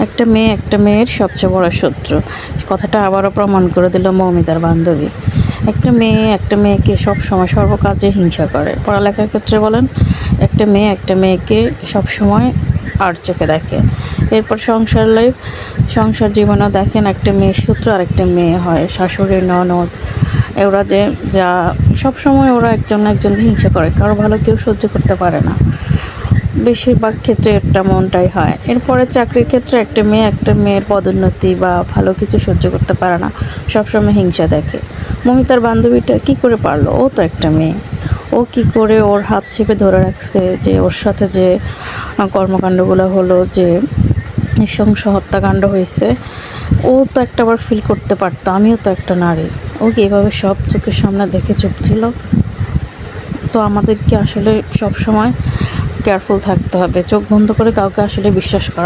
একটা মেয়ে একটা মেয়ের সবচেয়ে বড় শত্রু, কথাটা আবারও প্রমাণ করে দিল মৌমিতার বান্ধবী। একটা মেয়ে একটা মেয়েকে সব সময় সর্বকাজে হিংসা করে, পড়ালেখার ক্ষেত্রে বলেন, একটা মেয়ে একটা মেয়েকে সব সময় আর চোখে দেখে। এরপর সংসার লাইফ, সংসার জীবনেও দেখেন একটা মেয়ের শত্রু আর একটা মেয়ে হয় শাশুড়ির ননদ। ওরা যে যা সব সময় ওরা একজন একজনকে হিংসা করে, কারো ভালো কেউ সহ্য করতে পারে না। বেশিরভাগ ক্ষেত্রে এটা মনটাই হয়। এরপরে চাকরির ক্ষেত্রে একটা মেয়ে একটা মেয়ের পদোন্নতি বা ভালো কিছু সহ্য করতে পারে না, সবসময় হিংসা দেখে। মমিতার বান্ধবীটা কি করে পারলো? ও তো একটা মেয়ে, ও কি করে ওর হাত চেপে ধরে রাখছে যে ওর সাথে যে কর্মকাণ্ডগুলো হলো, যে নৃশংস হত্যাকাণ্ড হয়েছে, ও তো একটাবার ফিল করতে পারতো আমিও তো একটা নারী। ও কি এভাবে সব চোখের সামনে দেখে চুপ ছিল? তো আমাদেরকে আসলে সব সময় কেয়ারফুল থাকতে হবে, চোখ বন্ধ করে কাউকে আসলে বিশ্বাস করা